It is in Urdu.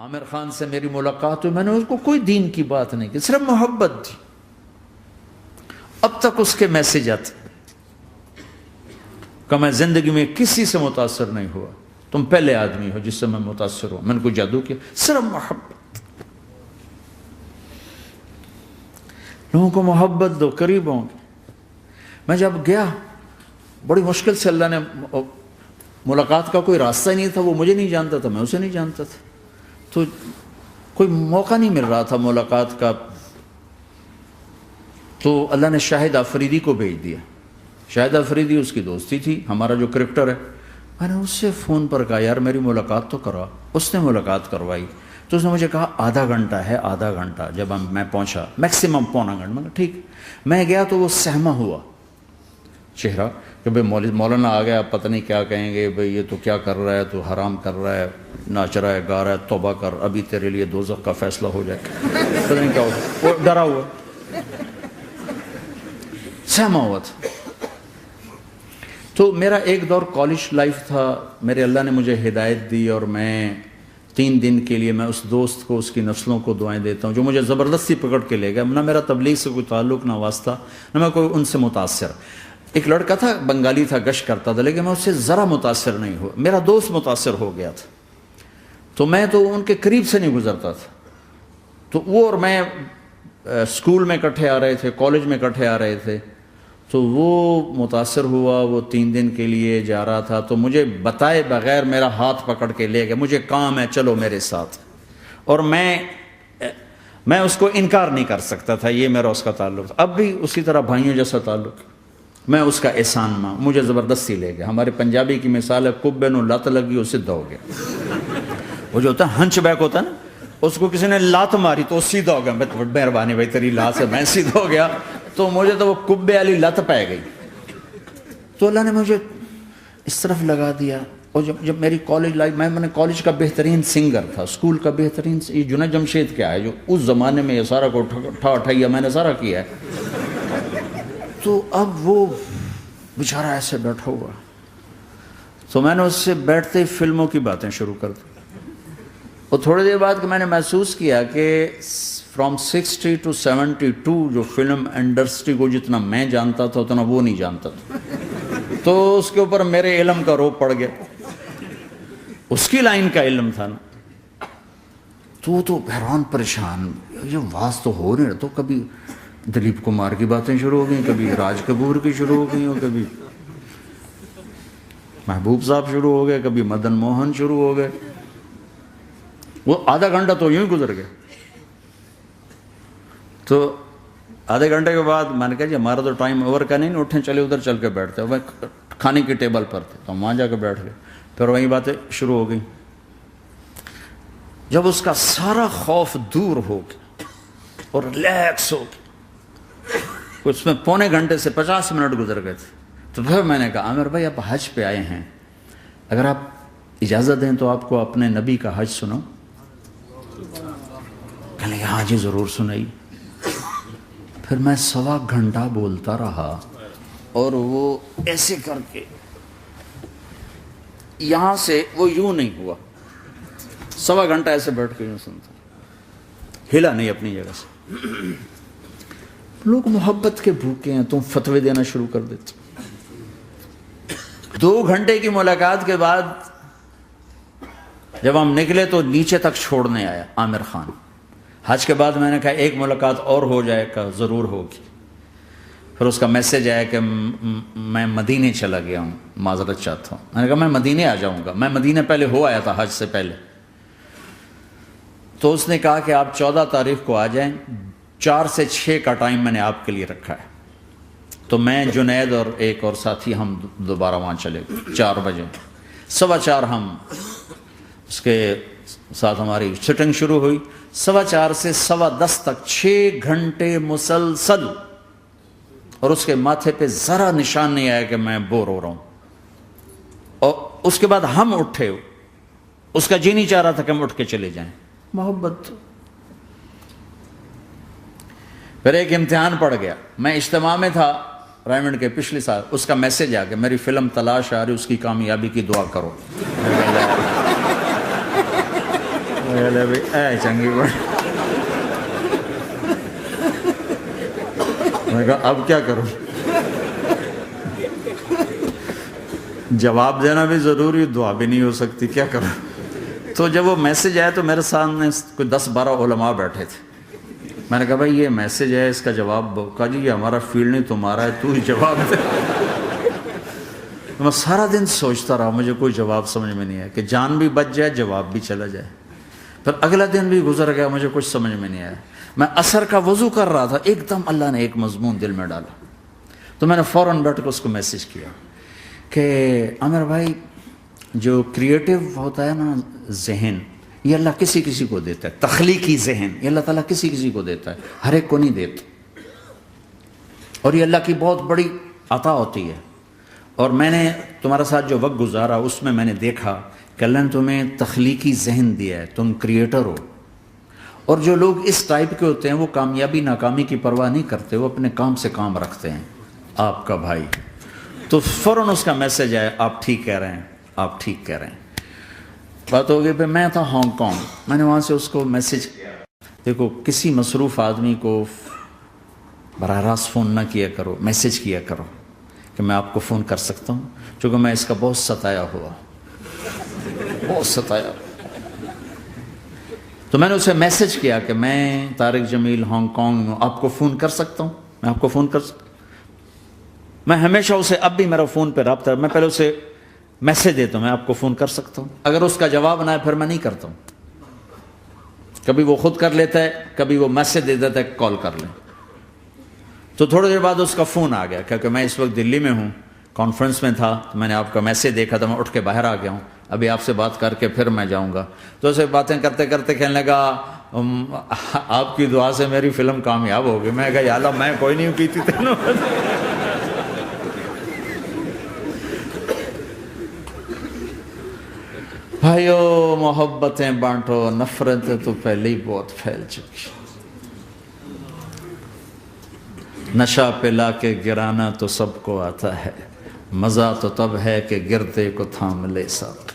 عامر خان سے میری ملاقات ہوئی، میں نے اس کو کوئی دین کی بات نہیں کی، صرف محبت تھی. اب تک اس کے میسج آتے کہ میں زندگی میں کسی سے متاثر نہیں ہوا، تم پہلے آدمی ہو جس سے میں متاثر ہوں. میں نے کوئی جادو کیا، صرف محبت. لوگوں کو محبت دو، قریب ہوں گے. میں جب گیا بڑی مشکل سے اللہ نے، ملاقات کا کوئی راستہ ہی نہیں تھا، وہ مجھے نہیں جانتا تھا، میں اسے نہیں جانتا تھا، تو کوئی موقع نہیں مل رہا تھا ملاقات کا. تو اللہ نے شاہد آفریدی کو بھیج دیا. شاہد آفریدی اس کی دوستی تھی، ہمارا جو کرکٹر ہے. میں نے اس سے فون پر کہا یار میری ملاقات تو کرا. اس نے ملاقات کروائی. تو اس نے مجھے کہا آدھا گھنٹہ ہے، آدھا گھنٹہ. جب میں پہنچا میکسیمم پونا گھنٹہ. میں کہا ٹھیک. میں گیا تو وہ سہما ہوا چہرہ کہ بھئی مولانا آ گیا، پتہ نہیں کیا کہیں گے، بھئی یہ تو کیا کر رہا ہے، تو حرام کر رہا ہے، ناچ رہا ہے، گا رہا ہے، توبہ کر، ابھی تیرے لیے دوزخ کا فیصلہ ہو جائے. پتہ نہیں کیا ہوگا. وہ ڈرا ہوا سہما ہوا تھا. تو میرا ایک دور کالج لائف تھا. میرے اللہ نے مجھے ہدایت دی اور میں 3 دن کے لیے میں اس دوست کو، اس کی نسلوں کو دعائیں دیتا ہوں جو مجھے زبردستی پکڑ کے لے گیا. نہ میرا تبلیغ سے کوئی تعلق، نہ واسطہ، نہ میں کوئی ان سے متاثر. ایک لڑکا تھا، بنگالی تھا، گشت کرتا تھا، لیکن میں اس سے ذرا متاثر نہیں ہوا. میرا دوست متاثر ہو گیا تھا، تو میں تو ان کے قریب سے نہیں گزرتا تھا. تو وہ اور میں اسکول میں اکٹھے آ رہے تھے، کالج میں اکٹھے آ رہے تھے. تو وہ متاثر ہوا، وہ 3 دن کے لیے جا رہا تھا، تو مجھے بتائے بغیر میرا ہاتھ پکڑ کے لے گیا. مجھے کام ہے، چلو میرے ساتھ. اور میں اس کو انکار نہیں کر سکتا تھا، یہ میرا اس کا تعلق تھا. اب بھی اسی طرح بھائیوں جیسا تعلق. میں اس کا احسان ماں، مجھے زبردستی لے گیا. ہمارے پنجابی کی مثال ہے، کبے نو لت لگی وہ سیدھا ہو گیا. وہ جو ہوتا ہے ہنچ بیک ہوتا ہے نا، اس کو کسی نے لات ماری تو وہ سیدھا ہو گیا. مہربانی بھائی تیری لات سے میں سیدھا ہو گیا. تو مجھے تو وہ کبے والی لت پہ گئی. تو اللہ نے مجھے اس طرف لگا دیا. اور جب میری کالج لائف، میں نے کالج کا بہترین سنگر تھا، اسکول کا بہترین. یہ جنید جمشید کیا ہے جو اس زمانے میں یہ سارا کو ٹھا میں نے سارا کیا ہے. تو اب وہ بیچارہ ایسے بیٹھا ہوا. تو میں نے اس سے بیٹھتے ہی فلموں کی باتیں شروع کر دی. اور تھوڑی دیر بعد کہ میں نے محسوس کیا کہ فرام 60 to 72 جو فلم انڈسٹری کو جتنا میں جانتا تھا اتنا وہ نہیں جانتا تھا. تو اس کے اوپر میرے علم کا روپ پڑ گیا. اس کی لائن کا علم تھا نا. تو حیران پریشان، یہ واز تو ہو نہیں رہا. تو کبھی دلیپ کمار کی باتیں شروع ہو گئیں، کبھی راج کپور کی شروع ہو گئیں، اور کبھی محبوب صاحب شروع ہو گئے، کبھی مدن موہن شروع ہو گئے. وہ آدھا گھنٹہ تو یوں ہی گزر گیا. تو آدھے گھنٹے کے بعد میں نے کہا جی ہمارا تو ٹائم اوور کا نہیں، اٹھیں چلے ادھر چل کے بیٹھتے. وہ کھانے کی ٹیبل پر تھے تو وہاں جا کے بیٹھ گئے. پھر وہیں باتیں شروع ہو گئیں. جب اس کا سارا خوف دور ہو گیا اور ریلیکس ہو گیا، اس میں پونے گھنٹے سے 50 منٹ گزر گئے تھے. تو پھر میں نے کہا عامر بھائی آپ حج پہ آئے ہیں، اگر آپ اجازت دیں تو آپ کو اپنے نبی کا حج سنو. کہنے لگے ہاں جی ضرور سنائی. پھر میں 1.25 گھنٹہ بولتا رہا اور وہ ایسے کر کے یہاں سے وہ یوں نہیں ہوا. 1.25 گھنٹہ ایسے بیٹھ کے یوں سنتا، ہلا نہیں اپنی جگہ سے. لوگ محبت کے بھوکے ہیں، تم فتوے دینا شروع کر دیتے. 2 گھنٹے کی ملاقات کے بعد جب ہم نکلے تو نیچے تک چھوڑنے آیا عامر خان. حج کے بعد میں نے کہا ایک ملاقات اور ہو جائے گا، ضرور ہوگی. پھر اس کا میسج آیا کہ میں مدینے چلا گیا ہوں، معذرت چاہتا ہوں. میں نے کہا میں مدینے آ جاؤں گا. میں مدینے پہلے ہو آیا تھا حج سے پہلے. تو اس نے کہا کہ آپ 14 تاریخ کو آ جائیں، 4 سے 6 کا ٹائم میں نے آپ کے لیے رکھا ہے. تو میں جنید اور ایک اور ساتھی ہم دوبارہ وہاں چلے گئے. 4 بجے 4:15 ہم اس کے ساتھ ہماری سٹنگ شروع ہوئی. 4:15 سے 10:15 تک 6 گھنٹے مسلسل. اور اس کے ماتھے پہ ذرا نشان نہیں آیا کہ میں بور ہو رہا ہوں. اور اس کے بعد ہم اٹھے، اس کا جی نہیں چاہ رہا تھا کہ ہم اٹھ کے چلے جائیں. محبت. پھر ایک امتحان پڑ گیا. میں اجتماع میں تھا رائمنڈ کے پچھلے سال. اس کا میسج آ گیا میری فلم تلاش آ رہی، اس کی کامیابی کی دعا کرو. میں بھی اے چنگی بڑی. میں نے کہا اب کیا کروں؟ جواب دینا بھی ضروری، دعا بھی نہیں ہو سکتی، کیا کروں؟ تو جب وہ میسج آیا تو میرے سامنے کوئی 10-12 علماء بیٹھے تھے. میں نے کہا بھائی یہ میسج ہے، اس کا جواب دو. کہا جی یہ ہمارا فیلڈ نہیں تمہارا ہے، تو ہی جواب دے. میں سارا دن سوچتا رہا، مجھے کوئی جواب سمجھ میں نہیں آیا کہ جان بھی بچ جائے، جواب بھی چلا جائے. پھر اگلا دن بھی گزر گیا، مجھے کچھ سمجھ میں نہیں آیا. میں عصر کا وضو کر رہا تھا، ایک دم اللہ نے ایک مضمون دل میں ڈالا. تو میں نے فوراً بیٹھ کے اس کو میسج کیا کہ عامر بھائی جو کریٹو ہوتا ہے نا ذہن، یہ اللہ کسی کسی کو دیتا ہے. تخلیقی ذہن یہ اللہ تعالیٰ کسی کسی کو دیتا ہے، ہر ایک کو نہیں دیتا. اور یہ اللہ کی بہت بڑی عطا ہوتی ہے. اور میں نے تمہارے ساتھ جو وقت گزارا اس میں نے دیکھا کہ اللہ نے تمہیں تخلیقی ذہن دیا ہے، تم کریٹر ہو. اور جو لوگ اس ٹائپ کے ہوتے ہیں وہ کامیابی ناکامی کی پرواہ نہیں کرتے، وہ اپنے کام سے کام رکھتے ہیں. آپ کا بھائی تو فوراً اس کا میسج آیا، آپ ٹھیک کہہ رہے ہیں، آپ ٹھیک کہہ رہے ہیں. بات ہو گئی. پھر میں تھا ہانگ کانگ، میں نے وہاں سے اس کو میسج کیا. دیکھو کسی مصروف آدمی کو براہ راست فون نہ کیا کرو، میسج کیا کرو کہ میں آپ کو فون کر سکتا ہوں، چونکہ میں اس کا بہت ستایا ہوا، بہت ستایا. تو میں نے اسے میسج کیا کہ میں طارق جمیل ہانگ کانگ میں آپ کو فون کر سکتا ہوں، میں آپ کو فون کر سکتا ہوں. میں ہمیشہ اسے، اب بھی میرا فون پہ رابطہ ہے، میں پہلے اسے میسج دیتا ہوں میں آپ کو فون کر سکتا ہوں. اگر اس کا جواب نہ ہے پھر میں نہیں کرتا ہوں. کبھی وہ خود کر لیتا ہے، کبھی وہ میسج دے دیتا ہے کال کر لیں. تو تھوڑی دیر بعد اس کا فون آ گیا کیونکہ میں اس وقت دلی میں ہوں، کانفرنس میں تھا. تو میں نے آپ کا میسج دیکھا تھا، میں اٹھ کے باہر آ گیا ہوں، ابھی آپ سے بات کر کے پھر میں جاؤں گا. تو اسے باتیں کرتے کرتے کہنے لگا آپ کی دعا سے میری فلم کامیاب ہو گئی. میں کہا یا اللہ میں کوئی نہیں کی تھی تینوں. بھائیو محبتیں بانٹو، نفرتیں تو پہلے ہی بہت پھیل چکی. نشہ پلا کے گرانا تو سب کو آتا ہے، مزہ تو تب ہے کہ گردے کو تھام لے سب.